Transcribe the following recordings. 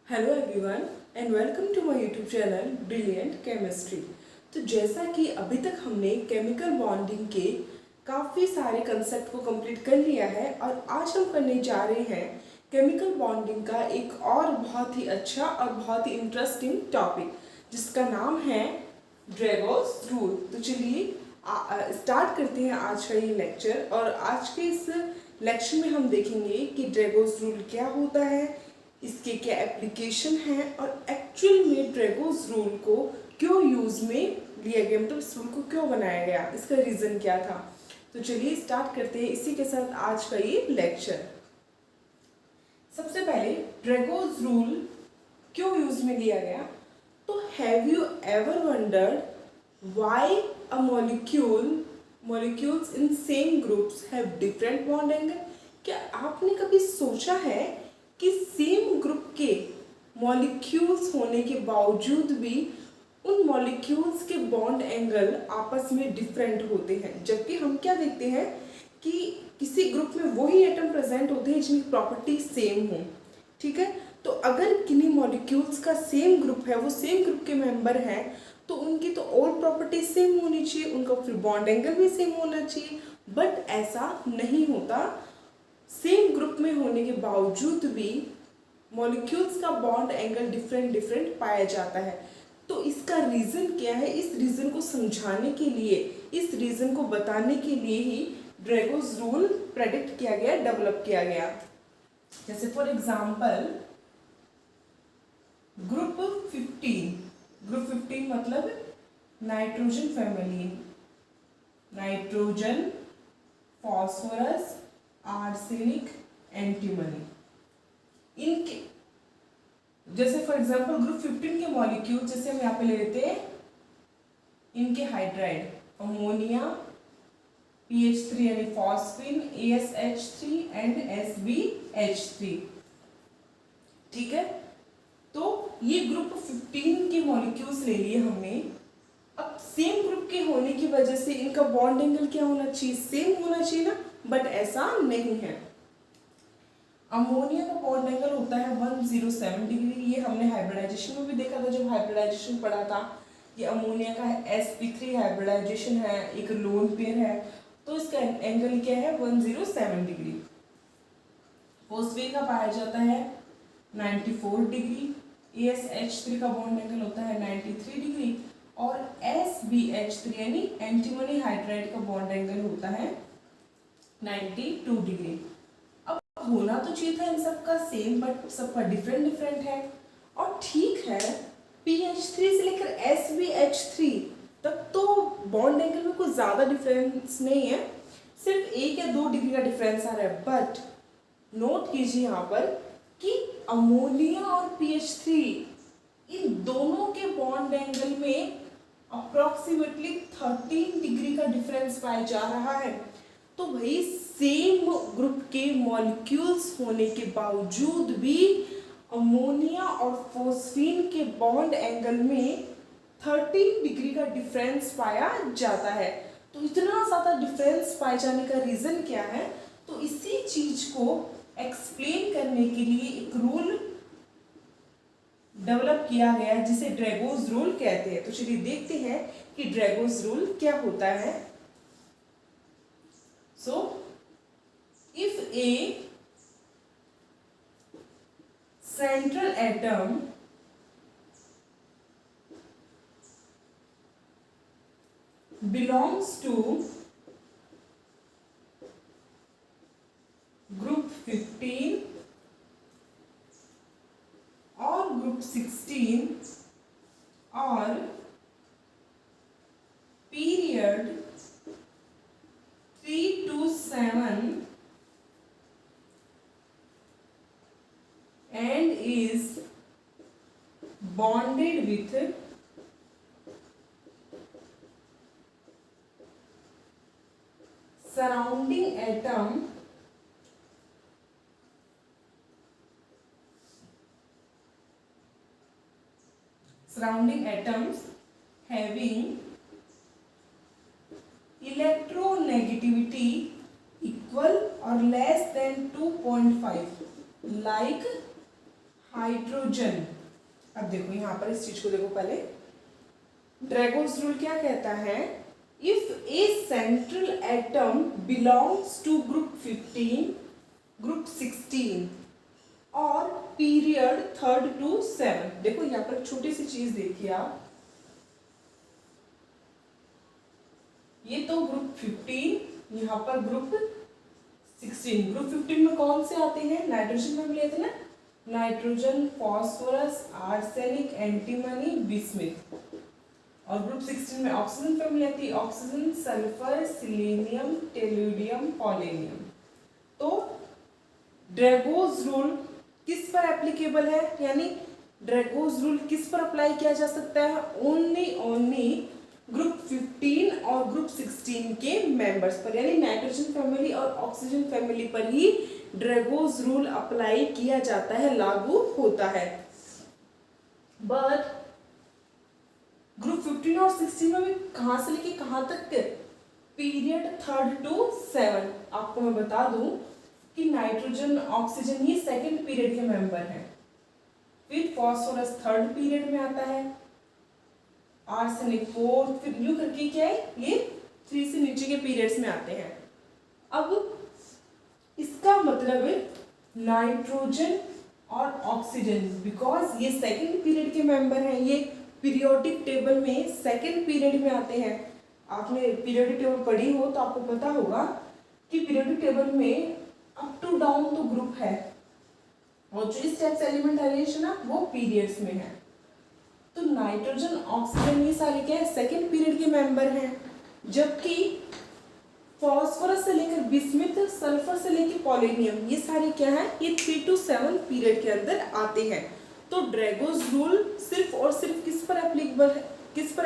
Hello everyone and welcome to my YouTube channel brilliant chemistry. तो जैसा कि अभी तक हमने केमिकल बॉन्डिंग के काफ़ी सारे कंसेप्ट को कंप्लीट कर लिया है और आज हम करने जा रहे हैं केमिकल बॉन्डिंग का एक और बहुत ही अच्छा और बहुत ही इंटरेस्टिंग टॉपिक जिसका नाम है ड्रेगोस रूल। तो चलिए स्टार्ट करते हैं आज का ये लेक्चर। और आज के इस लेक्चर में हम देखेंगे कि ड्रेगोस रूल क्या होता है, इसके क्या एप्लीकेशन है और एक्चुअल में ड्रेगोस रूल को क्यों यूज में लिया गया, मतलब इस रूल को क्यों बनाया गया, इसका रीज़न क्या था। तो चलिए स्टार्ट करते हैं इसी के साथ आज का ये लेक्चर। सबसे पहले ड्रेगोस रूल क्यों यूज में लिया गया। तो have you ever wondered why a molecules in same groups have different bond angle. क्या आपने कभी सोचा है कि सेम ग्रुप के मॉलिक्यूल्स होने के बावजूद भी उन मॉलिक्यूल्स के बॉन्ड एंगल आपस में डिफरेंट होते हैं, जबकि हम क्या देखते हैं कि किसी ग्रुप में वही एटम प्रेजेंट होते हैं जिनकी प्रॉपर्टी सेम हो। ठीक है, तो अगर किन्हीं मॉलिक्यूल्स का सेम ग्रुप है, वो सेम ग्रुप के मेंबर हैं, तो उनकी तो और प्रॉपर्टी सेम होनी चाहिए, उनका फिर बॉन्ड एंगल भी सेम होना चाहिए। बट ऐसा नहीं होता। सेम ग्रुप में होने के बावजूद भी मॉलिक्यूल्स का बॉन्ड एंगल डिफरेंट पाया जाता है। तो इसका रीज़न क्या है, इस रीज़न को समझाने के लिए, इस रीज़न को बताने के लिए ही ड्रेगोस रूल प्रेडिक्ट किया गया, डेवलप किया गया। जैसे फॉर एग्जांपल ग्रुप 15 मतलब nitrogen family, nitrogen, phosphorus, arsenic, antimony. इनके जैसे फॉर एग्जांपल ग्रुप 15 के मॉलिक्यूल जैसे हम यहाँ पे ले लेते हैं इनके हाइड्राइड, अमोनिया, PH3 यानी फॉस्फिन, ASH3 एंड SbH3। ठीक है, तो ये ग्रुप 15 के मॉलिक्यूल्स ले लिए हमने। अब सेम ग्रुप के होने की वजह से इनका बॉन्ड एंगल क्या होना चाहिए, सेम होना चाहिए ना, बट ऐसा नहीं है। अमोनिया का बॉन्ड एंगल होता है 107 डिग्री। ये हमने हाइब्रिडाइजेशन में भी देखा था, जब हाइब्रिडाइजेशन पढ़ा था। ये अमोनिया का sp3 हाइब्रिडाइजेशन है, एक लोन पेयर है, तो इसका एंगल क्या है 107 डिग्री। फॉस्फेट का पाया जाता है 94 डिग्री। ASH3 का बॉन्ड एंगल होता है 93 डिग्री और SbH3 यानी एंटीमनी हाइड्राइड का बॉन्ड एंगल होता है 92 डिग्री। अब होना तो चाहिए था इन सबका सेम, बट सबका डिफरेंट है। और ठीक है, PH3 से लेकर SbH3 तब तो बॉन्ड एंगल में कोई ज़्यादा डिफरेंस नहीं है, सिर्फ 1 या 2 डिग्री का डिफरेंस आ रहा है। बट नोट कीजिए यहाँ पर कि अमोनिया और PH3 इन दोनों के बॉन्ड एंगल में अप्रोक्सीमेटली 13 डिग्री का डिफरेंस पाया जा रहा है। तो भाई सेम ग्रुप के मॉलिक्यूल्स होने के बावजूद भी अमोनिया और फोस्फीन के बॉन्ड एंगल में 13 डिग्री का डिफरेंस पाया जाता है। तो इतना ज़्यादा डिफरेंस पाए जाने का रीज़न क्या है, तो इसी चीज को एक्सप्लेन करने के लिए एक रूल डेवलप किया गया जिसे ड्रेगोस रूल कहते हैं। तो चलिए देखते हैं कि ड्रेगोस रूल क्या होता है। So if a central atom belongs to group 15 or group 16 or period 3 to 7 and is bonded with surrounding atoms having electronegativity equal or less than 2.5 like hydrogen. अब देखो यहाँ पर इस चीज को देखो पहले, ड्रैगोस रूल क्या कहता है, if a central atom belongs to group 15, group 16 और पीरियड 3rd to 7। देखो यहाँ पर छोटी सी चीज देखिए आप, ये तो ग्रुप 15, यहाँ पर ग्रुप 16। ग्रुप 15 में कौन से आते हैं, नाइट्रोजन फैमिली आते हैं ना, nitrogen, phosphorus, arsenic, antimony, bismuth. और ग्रुप 16 में ऑक्सीजन फैमिली आती है, ऑक्सीजन, सल्फर, सिलीनियम, टेलुडियम, पोलेनियम। तो ड्रैगोस रूल किस पर एप्लीकेबल है, यानी ड्रैगोस रूल किस पर अप्लाई किया जा सकता है, ओनली ग्रुप 15 और ग्रुप 16 के मेंबर्स पर, यानी नाइट्रोजन फैमिली और ऑक्सीजन फैमिली पर ही ड्रैगोस रूल अप्लाई किया जाता है, लागू होता है। बट ग्रुप 15 और 16 में भी कहां से लेके कहां तक, पीरियड 3rd to 7। आपको मैं बता दूं कि नाइट्रोजन, ऑक्सीजन ये सेकंड पीरियड के मेंबर हैं, फिर फास्फोरस 3rd पीरियड में आता है, आर्सेनिक 4th, फिर यूं करके क्या है, ये 3 से नीचे के पीरियड्स में आते हैं। अब इसका मतलब नाइट्रोजन और ऑक्सीजन, बिकॉज ये सेकंड पीरियड के मेंबर हैं, ये पीरियोडिक टेबल में सेकंड पीरियड में आते हैं। आपने पीरियोडिक टेबल पढ़ी हो तो आपको पता होगा कि पीरियोडिक टेबल में अप टू डाउन तो ग्रुप है, और जो इस टाइप से एलिमेंट अरेंज है ना वो पीरियड्स में है। तो नाइट्रोजन, ऑक्सीजन ये सारे क्या है, सेकंड पीरियड के मेंबर हैं, जबकि फास्फोरस से लेकर बिस्मिथ, सल्फर से लेकर पोलेनियम ये सारे क्या है, ये 3 to 7 पीरियड के अंदर आते हैं। तो ड्रैगोस रूल सिर्फ और सिर्फ किस पर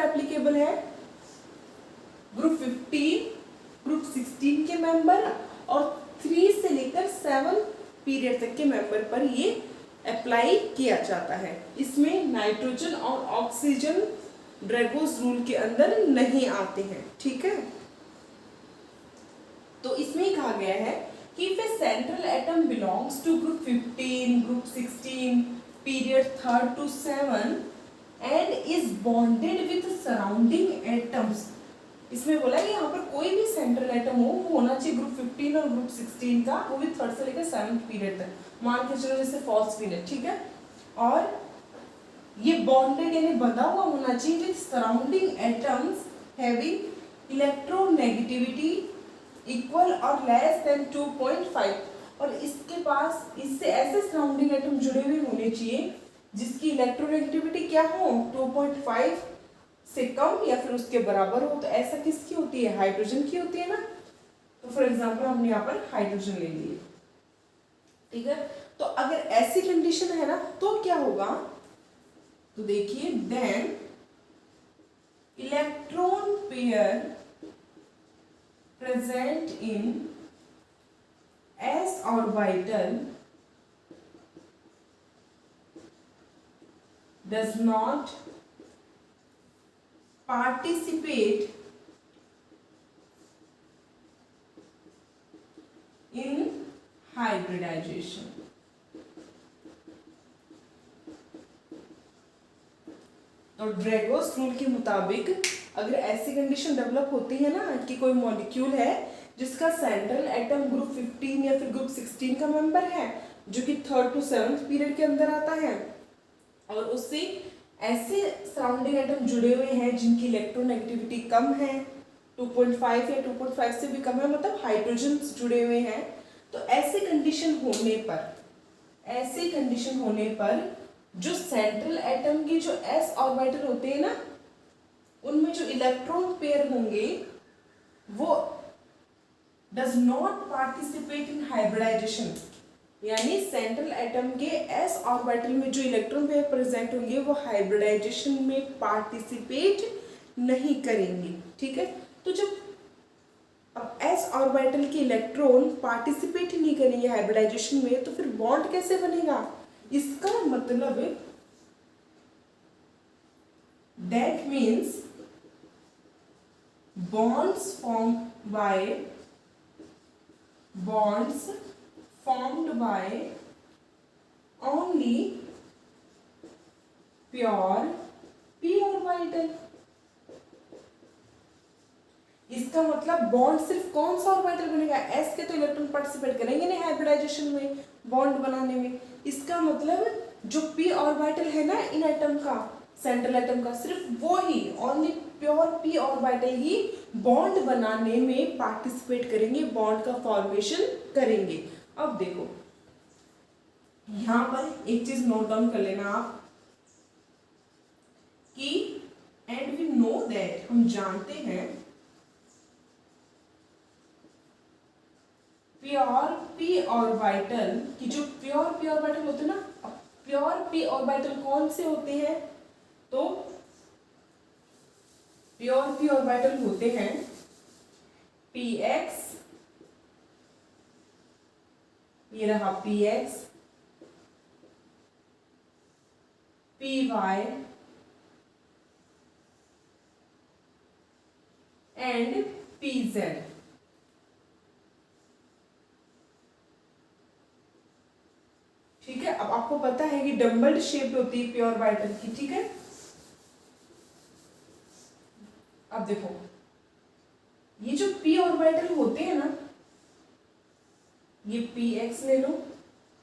एप्लीकेबल है, ग्रुप 15, ग्रुप 16 के मेंबर और 3 से लेकर 7 पीरियड तक के मेंबर पर ये अप्लाई किया जाता है। इसमें नाइट्रोजन और ऑक्सीजन ड्रैगोस रूल के अंदर नहीं आते हैं, ठीक है। तो इसमें ही कहा गया है कि if a central atom belongs to group 15, group 16, period 3rd to 7 and is bonded with surrounding atoms, इसमें बोला कि यहाँ पर कोई भी सेंट्रल एटम हो वो होना चाहिए ग्रुप 15 और ग्रुप 16 का, वो भी 3rd से लेकर 7th पीरियड तक, मान के चलो जैसे फर्स्ट पीरियड, ठीक है। और ये बॉन्डेड यानी बंधा हुआ होना चाहिए with surrounding atoms having electronegativity equal और लेस देन 2.5, और इसके पास इससे ऐसे सराउंडिंग एटम जुड़े हुए होने चाहिए जिसकी इलेक्ट्रोनेगेटिविटी क्या हो, 2.5 से कम या फिर उसके बराबर हो। तो ऐसा किसकी होती है, हाइड्रोजन की होती है ना। तो फॉर एग्जांपल हमने यहाँ पर हाइड्रोजन ले लिए, ठीक है। तो अगर ऐसी कंडीशन है ना तो क्या होगा, तो देखिए then electron pair present in s orbital does not participate in hybridization। तो ड्रैगोस रूल के मुताबिक अगर ऐसी कंडीशन डेवलप होती है ना कि कोई मॉलिक्यूल है जिसका सेंट्रल एटम ग्रुप 15 या फिर ग्रुप 16 का मेंबर है, जो कि 3rd to 7th पीरियड के अंदर आता है, और उससे ऐसे सराउंडिंग एटम जुड़े हुए हैं जिनकी इलेक्ट्रोनेगेटिविटी कम है, 2.5 या 2.5 से भी कम है, मतलब हाइड्रोजन जुड़े हुए हैं। तो ऐसी कंडीशन होने पर जो सेंट्रल एटम की जो s ऑर्बिटल होते हैं ना, उनमें जो इलेक्ट्रॉन पेयर होंगे वो does not participate in hybridization, यानी सेंट्रल एटम के s ऑर्बिटल में जो इलेक्ट्रॉन पेयर प्रेजेंट होंगे वो हाइब्रिडाइजेशन में पार्टिसिपेट नहीं करेंगे, ठीक है। तो जब अब s ऑर्बिटल के इलेक्ट्रॉन पार्टिसिपेट ही नहीं करेंगे हाइब्रिडाइजेशन में, तो फिर बॉन्ड कैसे बनेगा, इसका मतलब that means bonds formed by only pure P orbital. इसका मतलब बॉन्ड सिर्फ कौन सा ऑर्बिटल बनेगा, एस के तो इलेक्ट्रॉन पार्टिसिपेट करेंगे नहीं हाइब्रिडाइजेशन में, बॉन्ड बनाने में। इसका मतलब जो पी ऑर्बिटल है ना इन एटम का, सेंट्रल एटम का, सिर्फ वो ही, ओनली प्योर पी ऑर्बिटल ही बॉन्ड बनाने में पार्टिसिपेट करेंगे, बॉन्ड का फॉर्मेशन करेंगे। अब देखो यहां पर एक चीज नोट डाउन कर लेना आप कि एंड वी नो दैट, हम जानते हैं प्योर पी ऑर्बिटल की, जो प्योर पी ऑर्बिटल होते हैं ना, प्योर पी ऑर्बिटल कौन से होते हैं, तो प्योर पी ऑर्बिटल होते हैं पी एक्स, ये रहा P X, P Y and P Z. ठीक है, अब आपको पता है कि डम्बल शेप होती है प्योर ऑर्बिटल की। ठीक है, अब देखो ये जो पी ऑर्बिटल होते हैं ना, ये पी एक्स ले लो,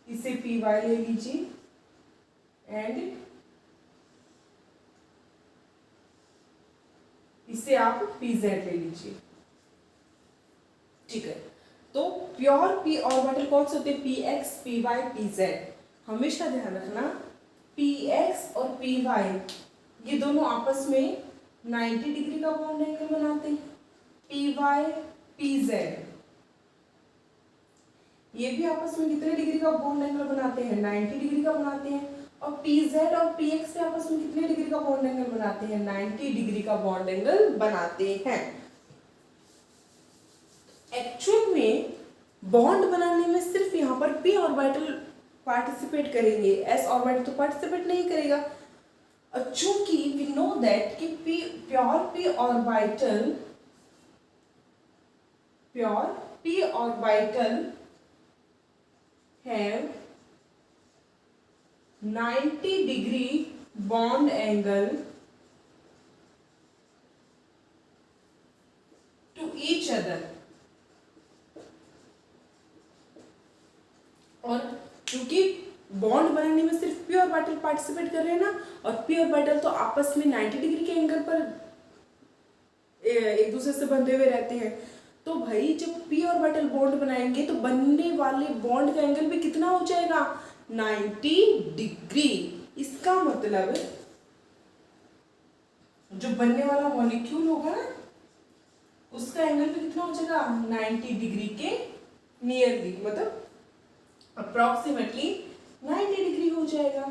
इसे पी वाई ले लीजिए एंड इसे आप पी जेड ले लीजिए। ठीक है, तो प्योर पी ऑर्बिटल कौन से होते हैं, P X, P Y, P Z. हमेशा ध्यान रखना पी एक्स और पी वाई ये दोनों आपस में 90 डिग्री का बॉन्ड एंगल बनाते हैं। पी वाई पी जेड ये भी आपस में कितने डिग्री का बॉन्ड एंगल बनाते हैं, 90 डिग्री का बनाते हैं। और पी जेड और पी एक्स के आपस में कितने डिग्री का बॉन्ड एंगल बनाते हैं, 90 डिग्री का बॉन्ड एंगल बनाते हैं। एक्चुअल में बॉन्ड बनाने में सिर्फ यहाँ पर पी ऑर्बिटल पार्टिसिपेट करेंगे, एस ऑर्बिटल तो पार्टिसिपेट नहीं करेगा। और चूंकि वी नो दैट कि pure P orbital have 90 degree bond angle to each other, और क्योंकि बॉन्ड बनाने में सिर्फ पी ऑर्बिटल पार्टिसिपेट कर रहे हैं ना, और पी ऑर्बिटल तो आपस में 90 डिग्री के एंगल पर एक दूसरे से बंधे हुए रहते हैं। तो भाई जब पी ऑर्बिटल बॉन्ड बनाएंगे तो बनने वाले बॉन्ड का एंगल भी कितना हो जाएगा, 90 डिग्री। इसका मतलब जो बनने वाला मॉलिक्यूल होगा ना उसका एंगल भी कितना हो जाएगा, 90 डिग्री के नियरली, मतलब अप्रॉक्सीमेटली 90 डिग्री हो जाएगा।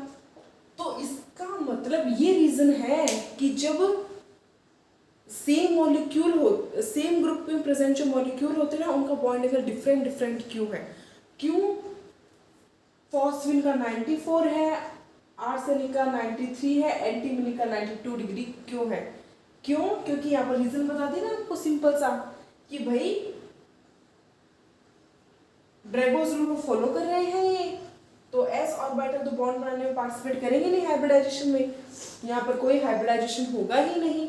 तो इसका मतलब ये रीजन है कि जब सेम मॉलिक्यूल हो, सेम ग्रुप में प्रेजेंट जो मॉलिक्यूल होते हैं ना उनका बॉन्ड एंगल डिफरेंट क्यों है, क्यों फॉस्फिन का 94 है, आर्सेनिक का 93 है, एंटीमनी का 92 डिग्री क्यों है, क्यों, क्योंकि यहाँ पर रीजन बता देना आपको सिंपल सा कि भाई ड्रैगोस रूल को फॉलो कर रहे हैं ये, तो एस ऑर्बिटल तो बॉन्ड बनाने में पार्टिसिपेट करेंगे नहीं हाइब्रिडाइजेशन में, यहाँ पर कोई हाइब्रिडाइजेशन होगा ही नहीं।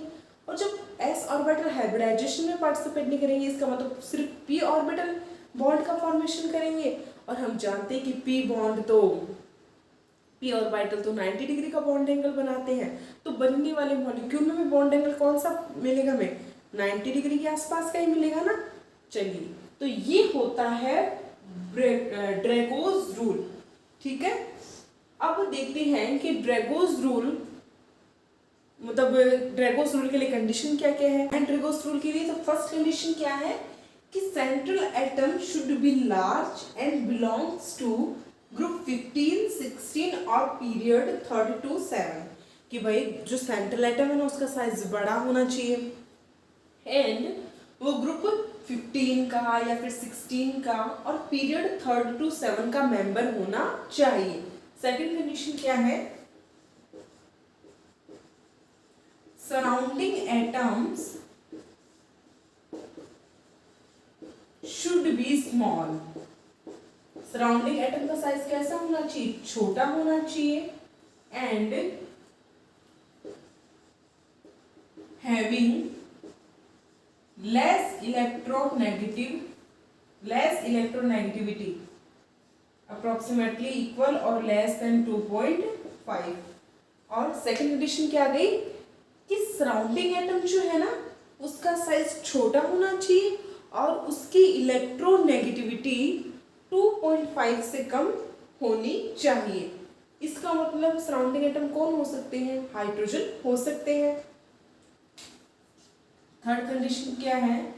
और जब एस ऑर्बिटल हाइब्रिडाइजेशन में पार्टिसिपेट नहीं करेंगे इसका मतलब सिर्फ पी ऑर्बिटल बॉन्ड का फॉर्मेशन करेंगे, और हम जानते हैं कि पी ऑर्बिटल तो 90 डिग्री का बॉन्ड एंगल बनाते हैं। तो बनने वाले मॉलिक्यूल में भी बॉन्ड एंगल कौन सा मिलेगा हमें, 90 डिग्री के आसपास का ही मिलेगा ना। चलिए, तो ये होता है ड्रैगोस रूल। ठीक है, अब देखते हैं कि ड्रैगोस रूल मतलब ड्रैगोस रूल के लिए कंडीशन क्या क्या है। एंड ड्रैगोस रूल के लिए तो फर्स्ट कंडीशन क्या है कि central atom should be large and belongs to group 15, 16 और पीरियड 3 to 7, कि भाई जो सेंट्रल एटम है ना उसका साइज बड़ा होना चाहिए एंड वो ग्रुप 15 का या फिर 16 का और पीरियड 3 to 7 का मेंबर होना चाहिए। सेकंड कंडीशन क्या है, surrounding atoms should be small। Surrounding atom का साइज कैसा होना चाहिए, छोटा होना चाहिए and having less electronegativity approximately equal or less than 2.5। और सेकेंड कंडीशन क्या आ गई कि सराउंडिंग एटम जो है ना उसका साइज छोटा होना चाहिए और उसकी इलेक्ट्रोनेगेटिविटी 2.5 से कम होनी चाहिए। इसका मतलब सराउंडिंग एटम कौन हो सकते हैं, हाइड्रोजन हो सकते हैं। थर्ड कंडीशन क्या है,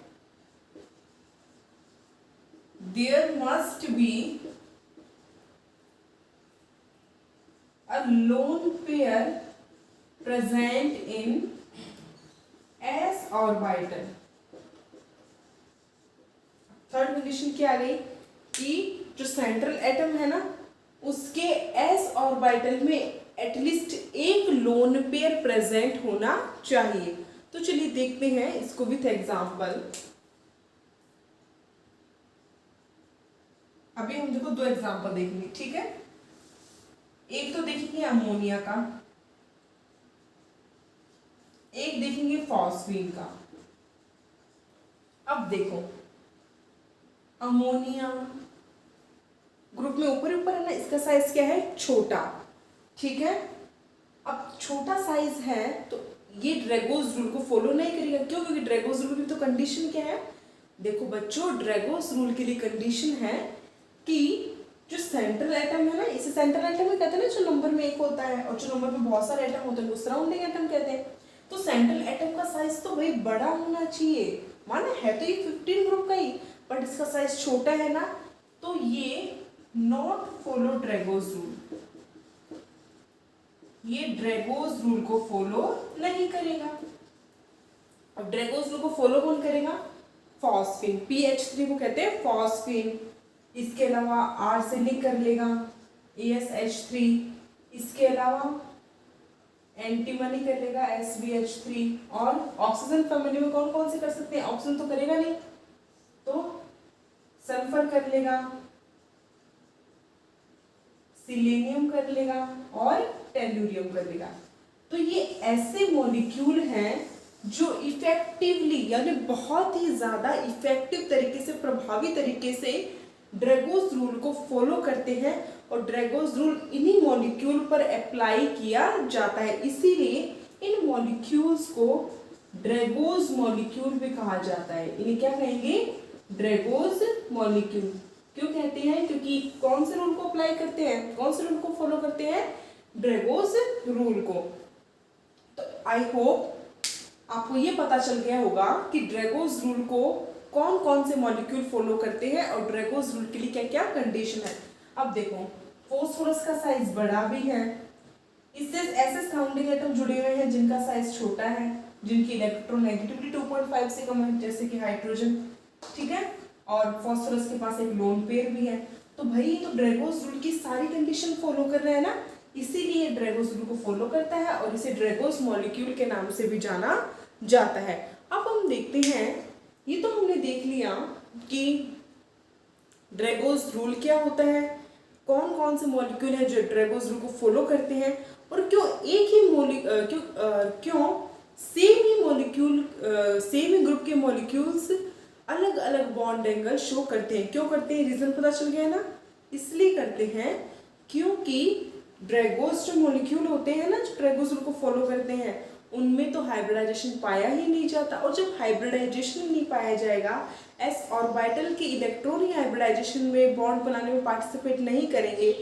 there must be a lone pair present in s orbital. Third condition क्या आ गई कि जो सेंट्रल एटम है ना उसके s ऑर्बिटल में एटलीस्ट एक लोन पेयर प्रेजेंट होना चाहिए। तो चलिए देखते हैं इसको विथ एग्जांपल। अभी हम देखो दो एग्जांपल देखेंगे, ठीक है। एक तो देखेंगे अमोनिया का, एक देखेंगे फॉस्फीन का। अब देखो अमोनिया ग्रुप में ऊपर ऊपर है ना, इसका साइज क्या है, छोटा, ठीक है। अब छोटा साइज है तो ये ड्रैगोस रूल को फॉलो नहीं करेगा। क्यों? क्योंकि ड्रैगोस रूल की तो कंडीशन क्या है, देखो बच्चों ड्रैगोस रूल के लिए कंडीशन है कि जो सेंट्रल एटम है ना, इसे सेंट्रल एटम ही कहते हैं ना, जो नंबर में एक होता है, और जो नंबर में बहुत सारे एटम होते हैं वो सराउंडिंग एटम कहते हैं। तो सेंट्रल एटम का साइज तो भाई बड़ा होना चाहिए, माना है तो ये 15 ग्रुप का ही, बट इसका साइज छोटा है ना, तो ये नॉट फॉलो ड्रैगोस रूल, ये ड्रैगोस रूल को फॉलो नहीं करेगा। अब ड्रैगोस रूल को फॉलो कौन करेगा, फॉस्फीन, PH3 को कहते हैं फॉस्फीन। इसके अलावा R से लिंक कर लेगा ASH3, इसके अलावा एंटीमनी कर लेगा SBH3, और ऑक्सीजन फैमिली में कौन कौन से कर सकते हैं, ऑक्सीजन तो करेगा नहीं तो सल्फर कर लेगा, सिलेनियम कर लेगा और टेलुरियम कर लेगा। तो ये ऐसे मॉलिक्यूल हैं जो इफेक्टिवली यानी बहुत ही ज्यादा इफेक्टिव तरीके से, प्रभावी तरीके से ड्रैगोस रूल को फॉलो करते हैं, और ड्रैगोस रूल इन्हीं मॉलिक्यूल पर अप्लाई किया जाता है। इसीलिए इन मॉलिक्यूल्स को ड्रैगोस मॉलिक्यूल भी कहा जाता है। इन्हें क्या कहेंगे, ड्रैगोस मॉलिक्यूल। क्यों कहते हैं, क्योंकि कौन से रूल को अप्लाई करते हैं, कौन से रूल को फॉलो करते हैं, ड्रैगोस रूल को। तो आई होप आपको ये पता चल गया होगा कि ड्रैगोस रूल को कौन कौन से मॉलिक्यूल फॉलो करते हैं और ड्रैगोस रूल के लिए क्या क्या कंडीशन है। अब देखो फॉस्फोरस का साइज बड़ा भी है, इससे ऐसे सराउंडिंग एटम जुड़े हुए हैं जिनका साइज छोटा है, जिनकी इलेक्ट्रोनेगेटिविटी 2.5 से कम है, जैसे कि हाइड्रोजन, ठीक है। और फॉस्फोरस के पास एक लोन पेयर भी है। तो भाई तो ड्रैगोस रूल की सारी कंडीशन फॉलो कर रहे हैं ना, इसीलिए ड्रैगोस रूल को फॉलो करता है और इसे ड्रैगोस मॉलिक्यूल के नाम से भी जाना जाता है। अब हम देखते हैं, ये तो हमने देख लिया कि ड्रैगोस रूल क्या होता है, कौन कौन से मॉलिक्यूल है जो ड्रैगोस रूल को फॉलो करते हैं, और क्यों एक ही क्यों सेम ही मॉलिक्यूल, सेम ही ग्रुप के मॉलिक्यूल्स अलग अलग बॉन्ड एंगल शो करते हैं। क्यों करते हैं, रीजन पता चल गया ना, इसलिए करते हैं क्योंकि ड्रैगोस जो मॉलिक्यूल होते हैं ना, जो ड्रैगोस रूल को फॉलो करते हैं, उनमें तो हाइब्रिडाइजेशन पाया ही नहीं जाता, और जब हाइब्रिडाइजेशन नहीं पाया जाएगा, s ऑर्बिटल के इलेक्ट्रॉन ही हाइब्रिडाइजेशन में बॉन्ड बनाने में पार्टिसिपेट नहीं करेंगे,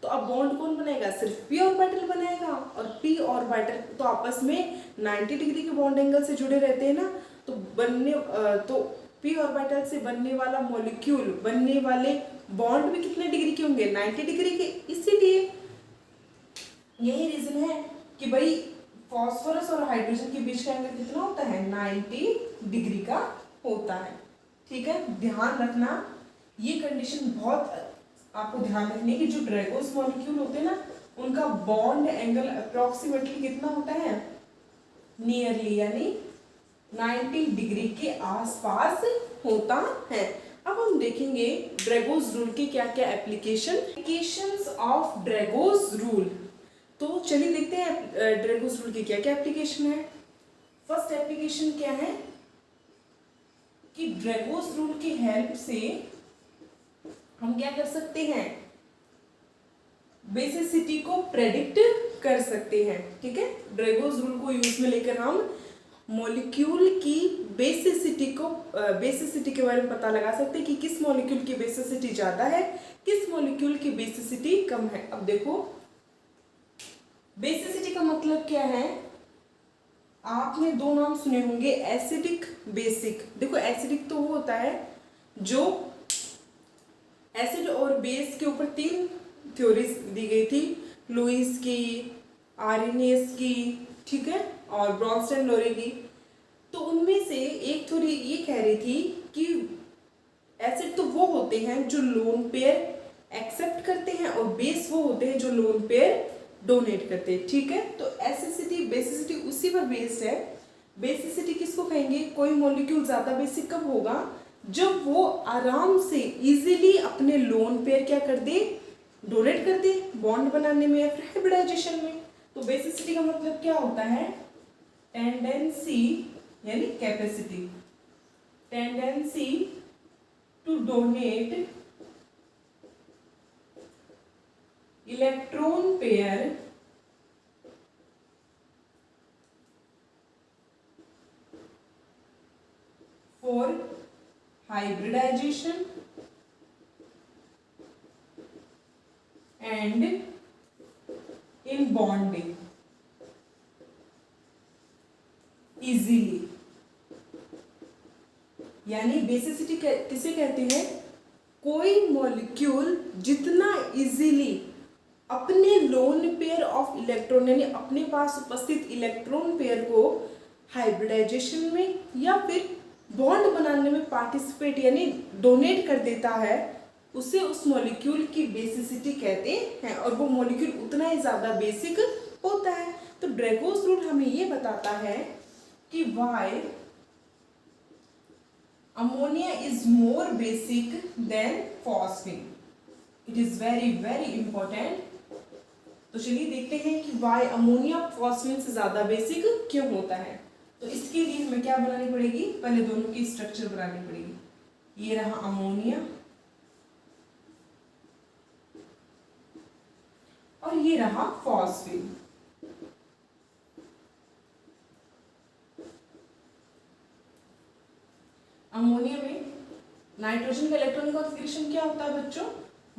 तो अब बॉन्ड कौन बनाएगा, सिर्फ p ऑर्बिटल बनाएगा, और p ऑर्बिटल तो आपस में 90 डिग्री के बॉन्ड एंगल से जुड़े रहते हैं ना, तो p ऑर्बिटल से बनने वाला मॉलिक्यूल, बनने वाले बॉन्ड भी कितने डिग्री के होंगे, 90 डिग्री के। इसीलिए यही रीजन है कि भाई फॉस्फोरस और हाइड्रोजन के बीच का एंगल कितना होता है, 90 डिग्री का होता है, ठीक है। ध्यान रखना ये कंडीशन बहुत आपको ध्यान रखनी है कि जो ड्रैगोस मॉलिक्यूल होते हैं ना, उनका बॉन्ड एंगल अप्रोक्सीमेटली कितना होता है, नियरली यानी 90 डिग्री के आसपास होता है। अब हम देखेंगे ड्रैगोस रूल के क्या क्या एप्लीकेशंस ऑफ ड्रैगोस रूल। तो चलिए देखते हैं ड्रैगोस रूल की क्या क्या एप्लीकेशन है। फर्स्ट एप्लीकेशन क्या है कि ड्रैगोस रूल की हेल्प से हम क्या कर सकते हैं, बेसिसिटी को प्रेडिक्ट कर सकते हैं। ठीक है, ड्रैगोस रूल को यूज में लेकर हम मॉलिक्यूल की बेसिसिटी के बारे में पता लगा सकते हैं कि किस मॉलिक्यूल की बेसिसिटी ज्यादा है, किस मॉलिक्यूल की बेसिसिटी कम है। अब देखो बेसिसिटी का मतलब क्या है, आपने दो नाम सुने होंगे, एसिडिक, बेसिक। देखो एसिडिक तो वो होता है जो एसिड और बेस के ऊपर तीन थ्योरीज दी गई थी, लुईस की, आर्हेनियस की, ठीक है, और ब्रॉन्स्टन लोरे की। तो उनमें से एक थ्योरी ये कह रही थी कि एसिड तो वो होते हैं जो लोन पेयर एक्सेप्ट करते हैं और बेस वो होते हैं जो लोन पेयर डोनेट करते हैं। ठीक है, तो एसिडिटी बेसिसिटी उसी पर बेस्ड है। बेसिसिटी किसको कहेंगे, कोई मॉलिक्यूल ज्यादा बेसिक कब होगा, जब वो आराम से इजीली अपने लोन पेयर क्या कर दे, डोनेट कर दे बॉन्ड बनाने में या फिर हाइब्रिडाइजेशन में। तो बेसिसिटी का मतलब क्या होता है, टेंडेंसी यानी capacity, tendency to donate electron pair for hybridization and in bonding easily। यानी बेसिसिटी किसे कहते हैं, कोई मॉलिक्यूल जितना इजीली अपने लोन पेयर ऑफ इलेक्ट्रॉन यानी अपने पास उपस्थित इलेक्ट्रॉन पेयर को हाइब्रिडाइजेशन में या फिर बॉन्ड बनाने में पार्टिसिपेट यानी डोनेट कर देता है, उसे उस मॉलिक्यूल की बेसिसिटी कहते हैं, और वो मॉलिक्यूल उतना ही ज़्यादा बेसिक होता है। तो ड्रैगोस रूल हमें ये बताता है कि why ammonia is more basic than phosphate. It is very very important. तो चलिए देखते हैं कि वाई अमोनिया फॉस्फेट से ज़्यादा बेसिक क्यों होता है। तो इसके लिए हमें क्या बनानी पड़ेगी, पहले दोनों की स्ट्रक्चर बनानी पड़ेगी। ये रहा अमोनिया और ये रहा फॉस्फेट। अमोनिया में नाइट्रोजन का इलेक्ट्रॉनिक कॉन्फिगरेशन क्या होता है बच्चों,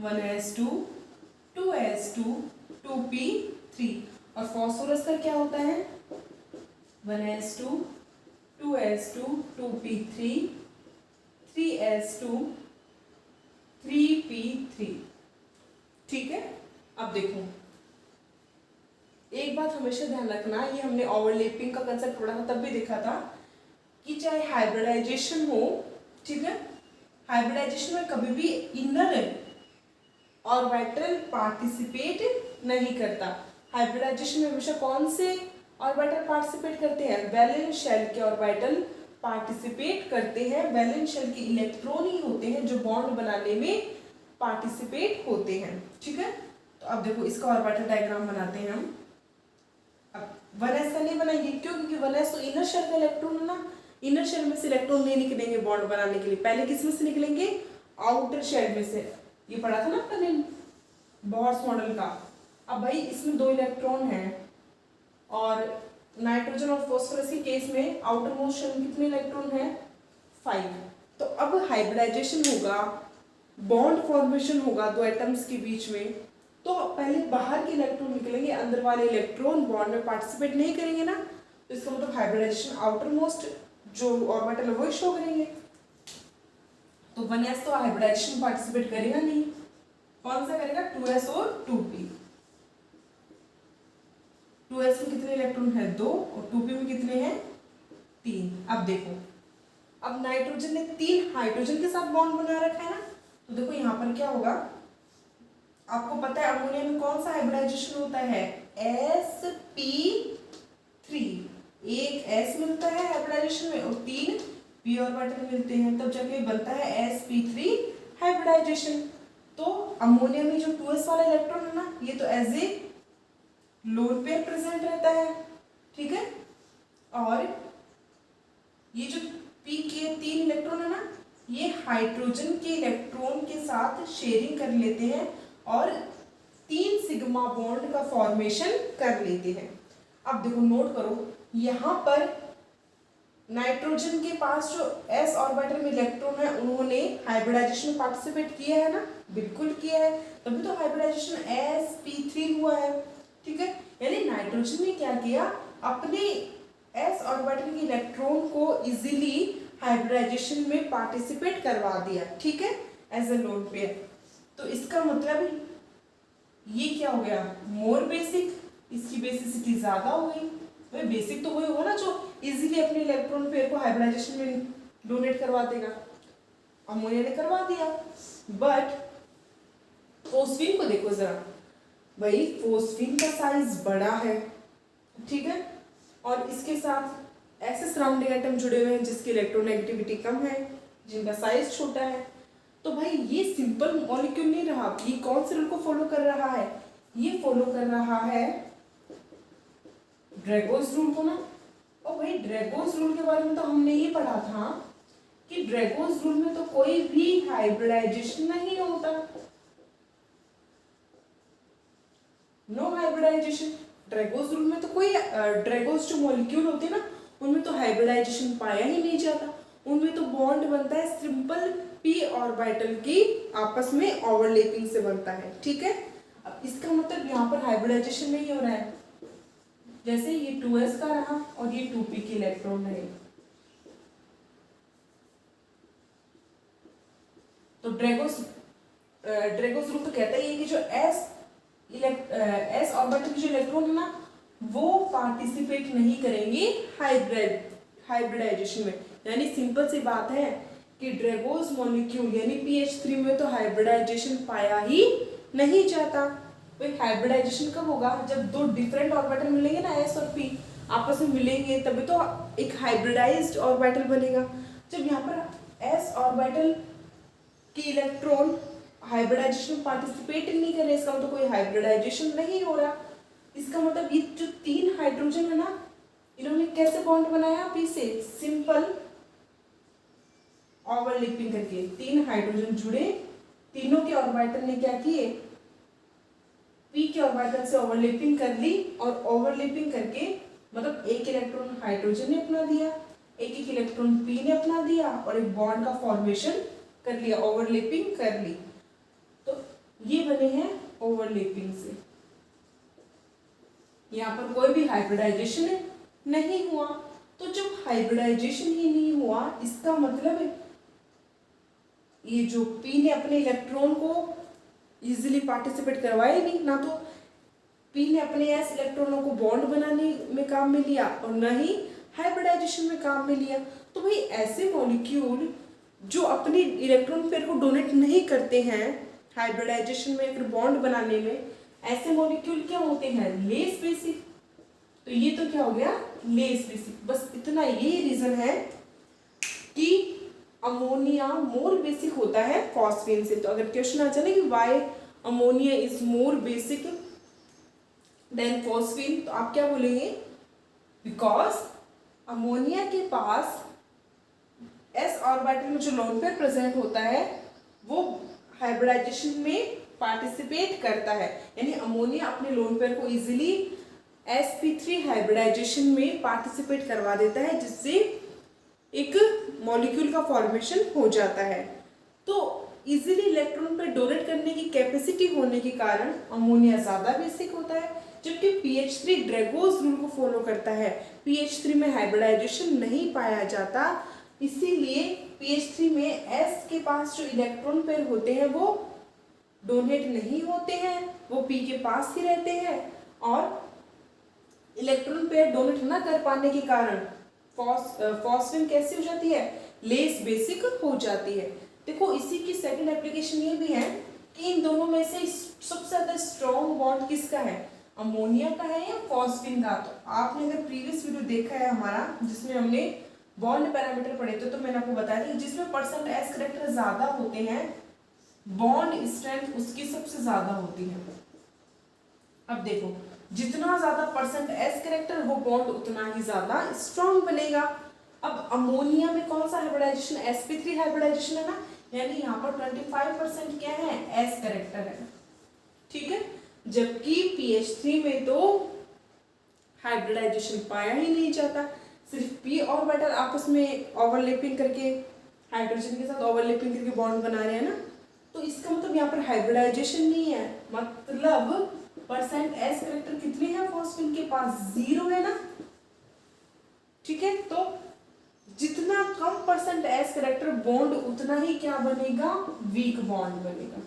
1s2 2s2 2p3, और फॉस्फोरस का क्या होता है, 1s2 2s2 2p3 3s2 3p3। ठीक है, अब देखो एक बात हमेशा ध्यान रखना, ये हमने ओवरलैपिंग का कंसेप्ट पढ़ा था, तब भी देखा था कि चाहे हाइब्रिडाइजेशन हो, ठीक है, हाइब्रिडाइजेशन में कभी भी इनर ऑर्बिटल पार्टिसिपेट नहीं करता। हाइब्रिडाइजेशन में हमेशा कौन से ऑर्बिटल पार्टिसिपेट करते हैं, वैलेंस शेल के ऑर्बिटल पार्टिसिपेट करते हैं। वैलेंस शेल के इलेक्ट्रॉन ही होते हैं जो बॉन्ड बनाने में पार्टिसिपेट होते हैं। ठीक है, तो अब देखो इसका ऑर्बिटल डायग्राम बनाते हैं हम। अब 1s का नहीं बनाएंगे, क्यों, क्योंकि 1s तो इनर शेल का इलेक्ट्रॉन है ना, इनर शेल में से इलेक्ट्रॉन नहीं निकलेंगे बॉन्ड बनाने के लिए, पहले किस में से निकलेंगे, आउटर शेल में से। ये पढ़ा था ना अपने बोर्स मॉडल का। अब भाई इसमें 2 इलेक्ट्रॉन हैं और नाइट्रोजन और फॉस्फोरस के केस में आउटर मोस्ट शेल में कितने इलेक्ट्रॉन हैं, 5। तो अब हाइब्रिडाइजेशन होगा, बॉन्ड फॉर्मेशन होगा दो एटम्स के बीच में, तो पहले बाहर के इलेक्ट्रॉन निकलेंगे, अंदर वाले इलेक्ट्रॉन बॉन्ड में पार्टिसिपेट नहीं करेंगे ना, तो इसका मतलब हाइब्रिडाइजेशन आउटर मोस्ट जो ऑर्बिटल है वो शो करेंगे। तो 1s तो हाइब्रिडाइजेशन पार्टिसिपेट करेगा नहीं, कौन सा करेगा, 2s और 2p। 2s में कितने इलेक्ट्रॉन है, 2, और 2p में कितने हैं, 3। अब देखो, अब नाइट्रोजन ने 3 हाइड्रोजन के साथ बॉन्ड बना रखा है ना, तो देखो यहाँ पर क्या होगा, आपको पता है अमोनिया में कौन सा हाइब्रिडाइजेशन होता है, sp3। एक s मिलता है हाइब्रिडाइजेशन में और 3 p ऑर्बिटल मिलते हैं, तब जाके बनता है sp3 हाइब्रिडाइजेशन। तो अमोनिया में जो 2s वाला इलेक्ट्रॉन है ना, ये तो as a lone pair present रहता है, ठीक है, और ये जो पी के 3 इलेक्ट्रॉन है ना, ये हाइड्रोजन के इलेक्ट्रॉन के साथ शेयरिंग कर लेते हैं और 3 सिग्मा बॉन्ड का फॉर्मेशन कर लेते हैं। अब देखो नोट करो, यहाँ पर नाइट्रोजन के पास जो s ऑर्बिटल में इलेक्ट्रॉन है उन्होंने हाइब्रिडाइजेशन में पार्टिसिपेट किया है ना, बिल्कुल किया है, तभी तो हाइब्रिडाइजेशन sp3 हुआ है। ठीक है, यानी नाइट्रोजन ने क्या किया, अपने s ऑर्बिटल के इलेक्ट्रॉन को इजीली हाइब्रिडाइजेशन में पार्टिसिपेट करवा दिया। ठीक है, एज अ लोन पेयर। तो इसका मतलब ये क्या हो गया, मोर बेसिक, इसकी बेसिसिटी ज्यादा हो गई। भाई बेसिक तो वही होगा ना जो इजीली अपने इलेक्ट्रॉन पेयर को हाइब्रिडाइजेशन में डोनेट करवा देगा, अमोनिया ने करवा दिया। बट फोस्फीन को देखो जरा, भाई फोस्फीन का साइज बड़ा है, ठीक है, और इसके साथ ऐसे सराउंडिंग एटम जुड़े हुए हैं जिसकी इलेक्ट्रोनेगेटिविटी कम है, जिनका साइज छोटा है। तो भाई ये सिंपल मॉलिक्यूल नहीं रहा, ये कौन से रूल को फॉलो कर रहा है, ये फॉलो कर रहा है ड्रैगोस रूल को ना। और भाई ड्रैगोस रूल के बारे में तो हमने ये पढ़ा था कि ड्रैगोस रूल में तो कोई भी हाइब्रिडाइजेशन नहीं होता, नो हाइब्रिडाइजेशन। ड्रैगोस रूल में तो कोई ड्रैगोस जो मॉलिक्यूल होते हैं ना उनमें तो हाइब्रिडाइजेशन पाया ही नहीं जाता, उनमें तो बॉन्ड बनता है सिंपल p ऑर्बिटल की आपस में ओवरलैपिंग से बनता है। ठीक है, अब इसका मतलब यहाँ पर हाइब्रिडाइजेशन नहीं हो रहा है, जैसे ये 2s का रहा और ये 2p के इलेक्ट्रॉन रहे। तो ड्रैगोस रूल तो कहता ही है कि जो s ऑर्बिटल के जो इलेक्ट्रॉन है ना वो पार्टिसिपेट नहीं करेंगे हाइब्रिडाइजेशन में। यानी सिंपल सी बात है कि ड्रैगोस मॉलिक्यूल यानी pH3 में तो हाइब्रिडाइजेशन पाया ही नहीं जाता। तो हाइब्रिडाइजेशन कब होगा, जब दो डिफरेंट ऑर्बिटल मिलेंगे ना s और p आपस में मिलेंगे तभी तो एक हाइब्रिडाइज्ड ऑर्बिटल बनेगा। जब यहाँ पर s ऑर्बिटल के इलेक्ट्रॉन हाइब्रिडाइजेशन में पार्टिसिपेट नहीं कर रहे, इसका मतलब कोई हाइब्रिडाइजेशन नहीं हो रहा। इसका मतलब ये जो 3 हाइड्रोजन है ना इन्होंने कैसे बॉन्ड बनाया p से, सिंपल ओवरलैपिंग करके 3 हाइड्रोजन जुड़े, तीनों के ऑर्बिटल ने क्या किए, p के ऑर्बिटल से ओवरलैपिंग कर ली और ओवरलैपिंग करके मतलब एक इलेक्ट्रॉन हाइड्रोजन ने अपना दिया, एक इलेक्ट्रॉन p ने अपना दिया और एक बॉन्ड का फॉर्मेशन कर लिया, ओवरलैपिंग कर ली। तो ये बने हैं ओवरलैपिंग से, यहाँ पर कोई भी हाइब्रिडाइजेशन नहीं हुआ। तो जब हाइब्रिडाइजेशन ही नहीं हुआ इसका मतलब है ये जो p ने अपने इलेक्ट्रॉन को इजीली पार्टिसिपेट करवाया नहीं, ना तो p ने अपने s इलेक्ट्रॉनों को बॉन्ड बनाने में काम में लिया और न ही हाइब्रिडाइजेशन में काम में लिया। तो भाई ऐसे मॉलिक्यूल जो अपने इलेक्ट्रॉन पेयर को डोनेट नहीं करते हैं हाइब्रिडाइजेशन में फिर बॉन्ड बनाने में, ऐसे मॉलिक्यूल क्या होते हैं, लेस बेसिक। तो ये तो क्या हो गया, लेस बेसिक। बस इतना ये रीजन है कि अमोनिया मोर बेसिक होता है फॉस्फेन से। तो अगर क्वेश्चन आ जाए ना कि why ammonia is more basic than phosphine, तो आप क्या बोलेंगे, बिकॉज अमोनिया के पास s ऑर्बिटल में जो लोन पेयर प्रेजेंट होता है वो हाइब्रिडाइजेशन में पार्टिसिपेट करता है, यानी अमोनिया अपने लोन पेयर को इजीली sp3 हाइब्रिडाइजेशन में पार्टिसिपेट करवा देता है जिससे एक मॉलिक्यूल का फॉर्मेशन हो जाता है। तो इजीली इलेक्ट्रॉन पर डोनेट करने की कैपेसिटी होने के कारण अमोनिया ज़्यादा बेसिक होता है, जबकि pH3 ड्रैगोस रूल को फॉलो करता है, pH3 में हाइब्रिडाइजेशन नहीं पाया जाता, इसीलिए pH3 में s के पास जो इलेक्ट्रॉन पेयर होते हैं वो डोनेट नहीं होते हैं, वो p के पास ही रहते हैं और इलेक्ट्रॉन पेयर डोनेट ना कर पाने के कारण फॉस्फेन कैसी हो जाती है, लेस बेसिक हो जाती है। देखो इसी की सेकंड एप्लीकेशन ये भी है कि इन दोनों में से सबसे ज्यादा स्ट्रॉन्ग बॉन्ड किसका है, अमोनिया का है या फॉस्फेन का। तो आपने अगर प्रीवियस वीडियो देखा है हमारा जिसमें हमने बॉन्ड पैरामीटर पढ़े थे तो मैंने आपको बताया था जिसमें परसेंट एस करेक्टर ज्यादा होते हैं बॉन्ड स्ट्रेंथ उसकी सबसे ज्यादा होती है। अब देखो जितना ज्यादा परसेंट एस करेक्टर वो बॉन्ड उतना ही ज्यादा स्ट्रॉन्ग बनेगा। अब अमोनिया में कौन सा हाइब्रिडाइजेशन, sp3 हाइब्रिडाइजेशन है ना, यानी यहाँ पर 25% क्या है, एस कैरेक्टर है, ठीक है। जबकि pH3 में तो हाइब्रिडाइजेशन पाया ही नहीं जाता, सिर्फ p ऑर्बिटल आपस में ओवरलैपिंग करके हाइड्रोजन के साथ ओवरलैपिंग करके बॉन्ड बना रहे हैं ना, तो इसका मतलब यहाँ पर हाइब्रिडाइजेशन नहीं है, मतलब परसेंट एस कैरेक्टर कितने हैं फॉस्फेट के पास, 0 है ना, ठीक है। तो जितना कम परसेंट एस कैरेक्टर बॉन्ड उतना ही क्या बनेगा, वीक बॉन्ड बनेगा,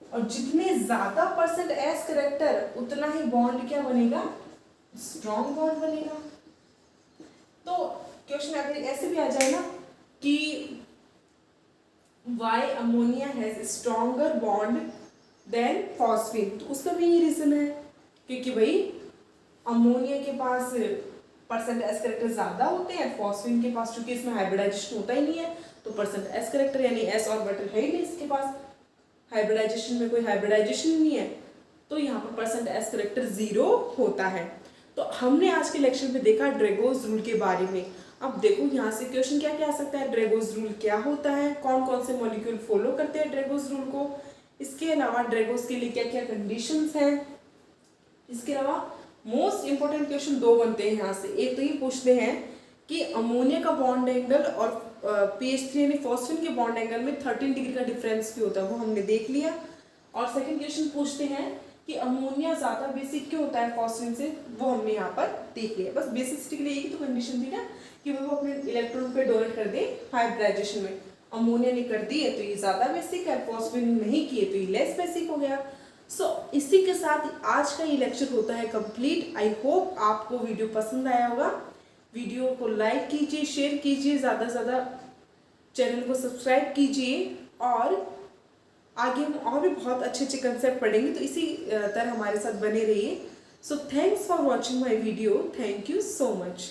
और जितने ज्यादा परसेंट एस कैरेक्टर उतना ही बॉन्ड क्या बनेगा, स्ट्रॉन्ग बॉन्ड बनेगा। तो क्वेश्चन अगर ऐसे भी आ जाए ना कि why ammonia has stronger bond than phosphate, तो उसका भी यही रीजन है, क्योंकि भाई अमोनिया के पास परसेंट एस कैरेक्टर ज्यादा होते हैं, फॉस्फेट के पास चूंकि इसमें हाइब्रिडाइजेशन होता ही नहीं है, तो परसेंट एस कैरेक्टर यानी एस ऑर्बिटल है ही नहीं इसके पास, हाइब्रिडाइजेशन में कोई हाइब्रिडाइजेशन नहीं है, तो यहाँ पर परसेंट एस कैरेक्टर 0 होता है। तो हमने आज के लेक्चर में देखा ड्रेगोस रूल के बारे में। अब देखो यहाँ से क्वेश्चन क्या क्या आ सकता है, ड्रेगोस रूल क्या होता है, कौन कौन से मॉलिक्यूल फॉलो करते हैं ड्रेगोस रूल को, इसके अलावा ड्रेगोस के लिए क्या क्या कंडीशंस हैं, इसके अलावा मोस्ट इंपोर्टेंट क्वेश्चन 2 बनते हैं यहाँ से। एक तो ये पूछते हैं कि अमोनिया का बॉन्ड एंगल और pH3 यानी फॉस्फेट के बॉन्ड एंगल में 13 डिग्री का डिफरेंस क्यों होता है, वो हमने देख लिया। और सेकंड क्वेश्चन पूछते हैं कि अमोनिया ज्यादा बेसिक क्यों होता है फॉस्फेट से, वो हमने यहाँ पर देख लिया। बस बेसिसिटी के लिए एक ही तो कंडीशन थी ना कि वो अपने इलेक्ट्रॉन पे डोनेट कर दे हाइब्रिडाइजेशन में, अमोनिया ने कर दी है तो ये ज्यादा बेसिक है, फॉस्फेट ने नहीं किए तो ये लेस बेसिक हो गया। इसी के साथ आज का ये लेक्चर होता है कंप्लीट। आई होप आपको वीडियो पसंद आया होगा। वीडियो को लाइक कीजिए, शेयर कीजिए, ज़्यादा से ज़्यादा चैनल को सब्सक्राइब कीजिए, और आगे हम और भी बहुत अच्छे अच्छे कंसेप्ट पढ़ेंगे, तो इसी तरह हमारे साथ बने रहिए। So thanks for watching my video, thank you so much.